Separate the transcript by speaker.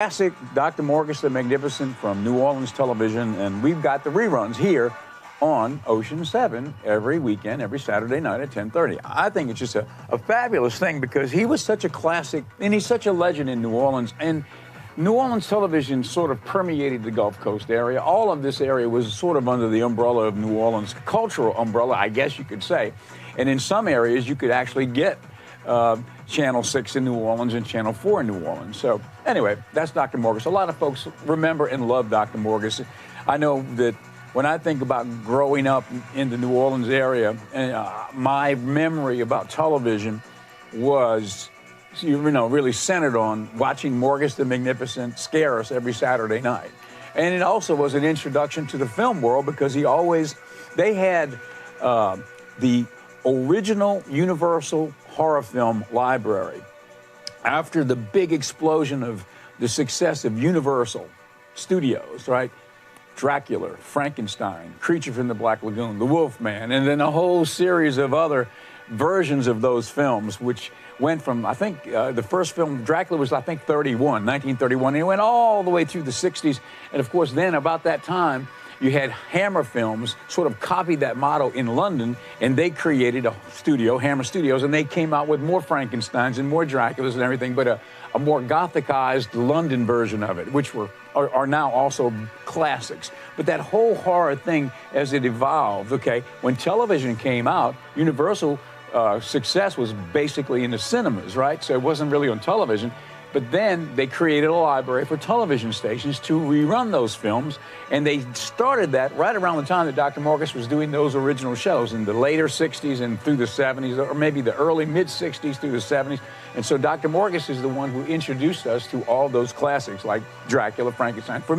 Speaker 1: Classic Dr. Morgus the Magnificent from New Orleans television, and we've got the reruns here on Ocean 7 every weekend, every Saturday night at 10:30. I think it's just a fabulous thing because he was such a classic, and he's such a legend in New Orleans, and New Orleans television sort of permeated the Gulf Coast area. All of this area was sort of under the umbrella of New Orleans, cultural umbrella, I guess you could say. And in some areas, you could actually get Channel 6 in New Orleans and Channel 4 in New Orleans. So anyway, that's Dr. Morgus. A lot of folks remember and love Dr. Morgus. I know that when I think about growing up in the New Orleans area, my memory about television was, really centered on watching Morgus the Magnificent scare us every Saturday night. And it also was an introduction to the film world because they had the original Universal horror film library. After the big explosion of the success of Universal Studios, right? Dracula, Frankenstein, Creature from the Black Lagoon, The Wolfman, and then a whole series of other versions of those films, which went from, I think, the first film, Dracula, was, 1931, and it went all the way through the 60s. And of course, then about that time, you had Hammer Films sort of copied that model in London, and they created a studio, Hammer Studios, and they came out with more Frankensteins and more Draculas and everything, but a more Gothicized London version of it, which are now also classics. But that whole horror thing, as it evolved, okay, when television came out, Universal success was basically in the cinemas, right? So it wasn't really on television. But then they created a library for television stations to rerun those films, and they started that right around the time that Dr. Morgus was doing those original shows in the later 60s and through the 70s, or maybe the early mid-60s through the 70s. And so Dr. Morgus is the one who introduced us to all those classics like Dracula, Frankenstein.